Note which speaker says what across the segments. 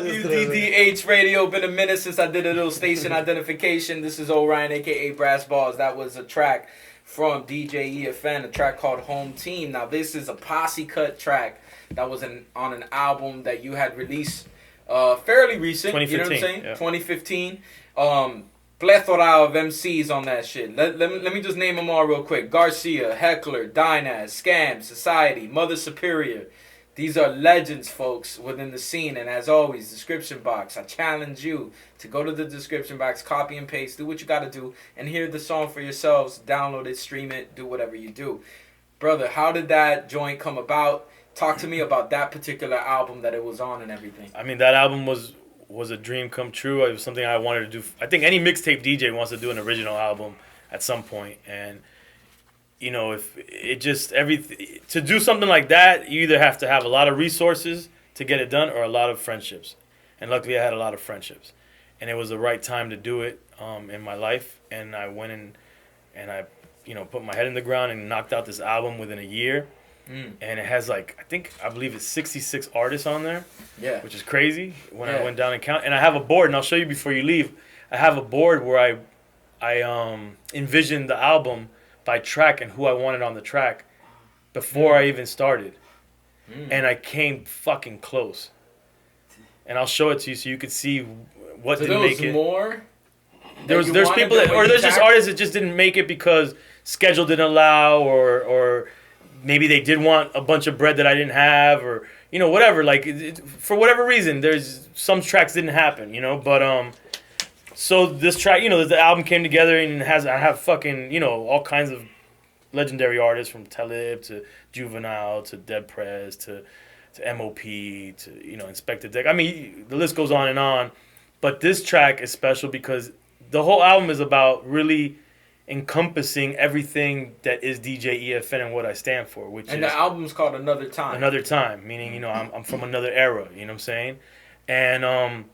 Speaker 1: WDDH Radio. Been a minute since I did a little station identification. This is Orion, aka Brass Balls. That was a track from DJ Efn, a track called Home Team. Now this is a posse cut track that was on an album that you had released fairly recent.
Speaker 2: 2015,
Speaker 1: you know what I'm saying?
Speaker 2: yeah.
Speaker 1: 2015. Plethora of MCs on that shit. Let me just name them all real quick. Garcia, Heckler, Dynaz, Scam, Society, Mother Superior. These are legends, folks, within the scene. And as always, description box. I challenge you to go to the description box, copy and paste, do what you got to do, and hear the song for yourselves. Download it, stream it, do whatever you do. Brother, how did that joint come about? Talk to me about that particular album that it was on and everything.
Speaker 2: I mean, that album was a dream come true. It was something I wanted to do. I think any mixtape DJ wants to do an original album at some point. And, you know, if it just to do something like that, you either have to have a lot of resources to get it done or a lot of friendships. And luckily I had a lot of friendships. And it was the right time to do it in my life. And I went in and I, you know, put my head in the ground and knocked out this album within a year. And it has I believe it's 66 artists on there. Yeah. Which is crazy when I went down and count. And I have a board, and I'll show you before you leave. I have a board where I envisioned the album by track and who I wanted on the track before I even started. And I came fucking close. And I'll show it to you so you could see what didn't make it.
Speaker 1: More?
Speaker 2: There's people there's just artists that just didn't make it because schedule didn't allow or maybe they did want a bunch of bread that I didn't have, or, you know, whatever. For whatever reason, there's some tracks didn't happen, you know. But so this track, you know, the album came together and I have fucking, you know, all kinds of legendary artists from Talib to Juvenile to Dead Prez to MOP to, you know, Inspector Deck. I mean, the list goes on and on. But this track is special because the whole album is about really encompassing everything that is DJ EFN and what I stand for,
Speaker 1: the album's called Another Time.
Speaker 2: Another Time, meaning, you know, I'm from another era, you know what I'm saying? And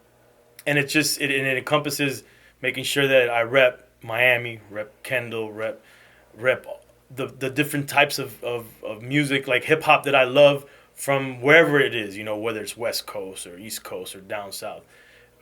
Speaker 2: it just it encompasses making sure that I rep Miami, rep Kendall, rep the different types of music, like hip hop that I love from wherever it is, you know, whether it's West Coast or East Coast or down south.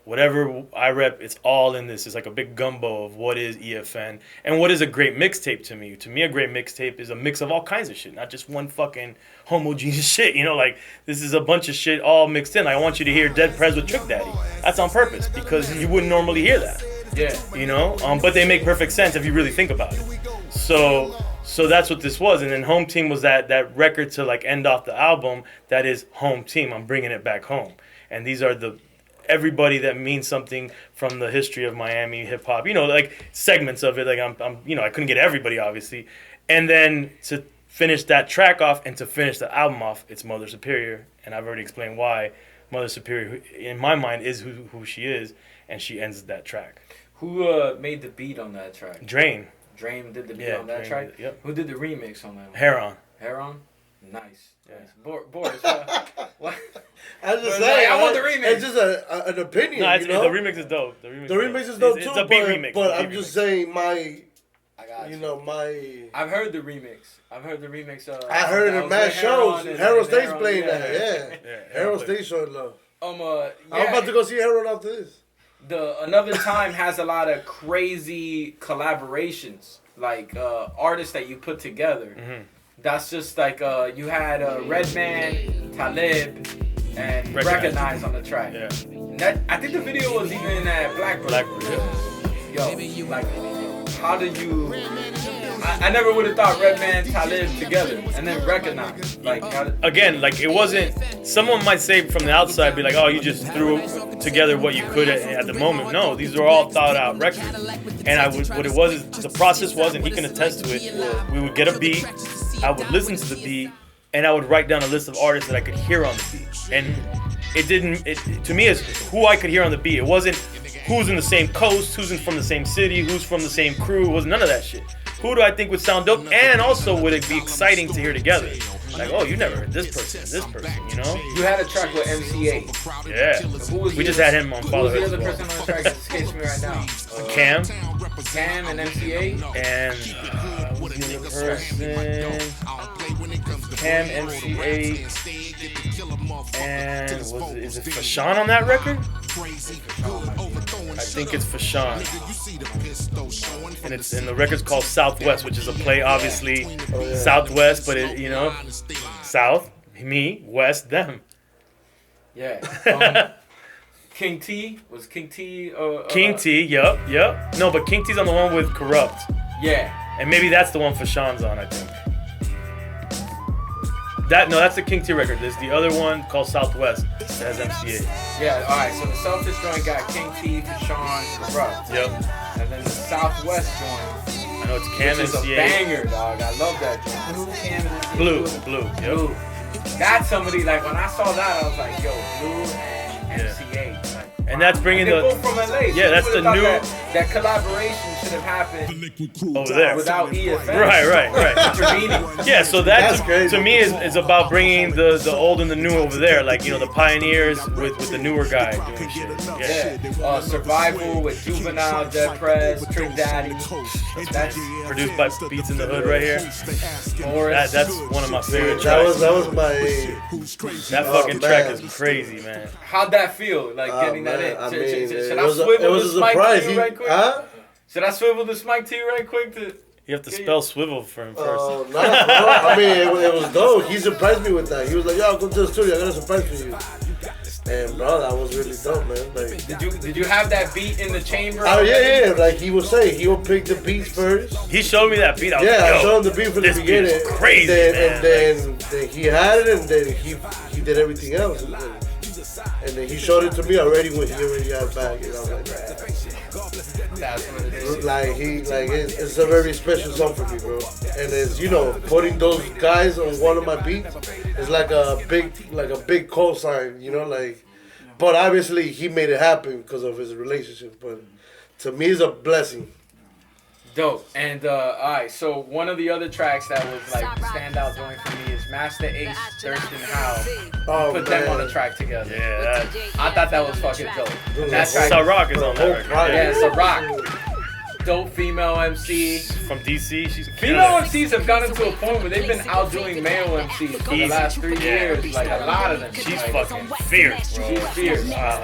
Speaker 2: Whatever I rep, it's all in this. It's like a big gumbo of what is EFN and what is a great mixtape to me. To me, a great mixtape is a mix of all kinds of shit, not just one fucking homogeneous shit. You know, like, this is a bunch of shit all mixed in. I want you to hear Dead Prez with Trick Daddy. That's on purpose because you wouldn't normally hear that. Yeah. You know? But they make perfect sense if you really think about it. So that's what this was. And then Home Team was that record to, like, end off the album that is Home Team. I'm bringing it back home. And these are everybody that means something from the history of Miami hip hop, you know, like segments of it. Like I'm, you know, I couldn't get everybody obviously, and then to finish that track off and to finish the album off, it's Mother Superior, and I've already explained why Mother Superior, in my mind, is who she is, and she ends that track.
Speaker 1: Who made the beat on that track?
Speaker 2: Drain
Speaker 1: did the beat on that track.
Speaker 2: Yep.
Speaker 1: Who did the remix on that one?
Speaker 2: Heron.
Speaker 1: Nice.
Speaker 2: Yeah.
Speaker 1: Boris, what?
Speaker 3: I was just saying,
Speaker 1: I want the remix.
Speaker 3: It's just an opinion.
Speaker 2: No,
Speaker 3: you know?
Speaker 2: the remix is dope. The remix
Speaker 3: is dope too.
Speaker 2: It's a beat remix.
Speaker 3: But I'm just saying
Speaker 1: I I've heard the remix. I heard it in mad shows.
Speaker 3: Harold State's playing that. Yeah. Harold State's showing love. I'm about to go see Harold after this.
Speaker 1: Another Time has a lot of crazy collaborations, like artists that you put together. Mm-hmm. That's just like you had Redman, Talib, and Recognize on the track. Yeah. I think the video was even at Blackbird. Yo, like, how did you? I never would have thought Redman, Talib together, and then Recognize. Like,
Speaker 2: again, like, it wasn't. Someone might say from the outside, be like, "Oh, you just threw together what you could at the moment." No, these are all thought out records. And what it was is the process was, and he can attest to it. We would get a beat. I would listen to the beat, and I would write down a list of artists that I could hear on the beat. And to me, it's who I could hear on the beat. It wasn't who's in the same coast, who's from the same city, who's from the same crew. It was none of that shit. Who do I think would sound dope? And also, would it be exciting to hear together? Like, oh, you never heard this person, you know?
Speaker 1: You had a track with MCA.
Speaker 2: Yeah. We just had him on Fatherhood.
Speaker 1: Who's the other person on the track that escapes me right now?
Speaker 2: Cam
Speaker 1: and MCA.
Speaker 2: And who's the other person? Cam MC8, and is it Fashawn on that record? I think it's Fashawn. And the record's called Southwest, which is a play, obviously, Southwest, but it, you know, South, me, West, them.
Speaker 1: Yeah. King T? Was King T?
Speaker 2: King T, yup. No, but King T's on the one with Corrupt.
Speaker 1: Yeah.
Speaker 2: And maybe that's the one Fashawn's on, I think. That's the King T record. There's the other one called Southwest that has MC8.
Speaker 1: Yeah, alright, so the Selfish joint got King T, Fashawn, Corrupt.
Speaker 2: Yep.
Speaker 1: And then the Southwest joint.
Speaker 2: I know it's Cam
Speaker 1: which is
Speaker 2: MC8.
Speaker 1: a banger, dog. I love that joint.
Speaker 2: Blue, yep.
Speaker 1: Blue. That's somebody, like, when I saw that, I was like, yo, Blue and MC8. Like,
Speaker 2: and that's bringing
Speaker 1: they're both from LA.
Speaker 2: Yeah, that's the new...
Speaker 1: That collaboration should have happened
Speaker 2: over there.
Speaker 1: Without EFN.
Speaker 2: Right. Yeah, so that to me is about bringing the old and the new over there. Like, you know, the pioneers with the newer guy doing shit.
Speaker 1: Yeah. Survival with Juvenile, Dead Prez, Trick Daddy.
Speaker 2: That's produced by Beats in the Hood right here. That's one of my favorite
Speaker 3: tracks. That was my...
Speaker 2: That fucking track is crazy, man.
Speaker 1: How'd that feel, like, getting that in?
Speaker 3: I mean,
Speaker 1: should I swivel this mic to you right quick?
Speaker 3: Huh?
Speaker 1: Should I swivel this mic to you right quick?
Speaker 2: You have to spell swivel for him first.
Speaker 3: No, bro. I mean, it was dope. He surprised me with that. He was like, yo, go to the studio. I got a surprise for you. And, bro, that was really dope, man. Like,
Speaker 1: did you have that beat in the chamber?
Speaker 3: Oh, yeah. Like he was saying, he would pick the beats first.
Speaker 2: He showed me that beat. I was like,
Speaker 3: I showed him the beat from the beginning.
Speaker 2: This crazy,
Speaker 3: and then he had it, and then he did everything else. And then he showed it to me already when he already had it back. And I was like,
Speaker 1: that's what it is.
Speaker 3: Like it's a very special song for me, bro. And it's, you know, putting those guys on one of my beats is like a big cosign, you know, like. But obviously he made it happen because of his relationship. But to me, it's a blessing.
Speaker 1: Dope. And alright, so one of the other tracks that was like standout joint for me is Master Ace, Thurston Howe. Put them on a track together.
Speaker 2: Yeah,
Speaker 1: I thought that was fucking dope.
Speaker 2: That track, Ciroc is on that record.
Speaker 1: Yeah, Ciroc. Dope female MC.
Speaker 2: From DC, she's
Speaker 1: female MCs have gotten to a point where they've been outdoing male MCs for the last 3 years. Like, a lot of them.
Speaker 2: She's fucking fierce, bro.
Speaker 1: She's fierce. Yeah.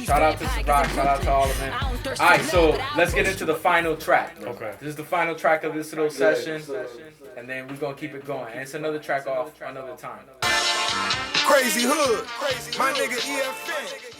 Speaker 1: Shout out to Ciroc. Shout out to all of them. Alright, so let's get into the final track.
Speaker 2: Okay.
Speaker 1: This is the final track of this little session. And then we're going to keep it going. And it's another track off another time.
Speaker 4: Crazy Hood. My nigga EFN.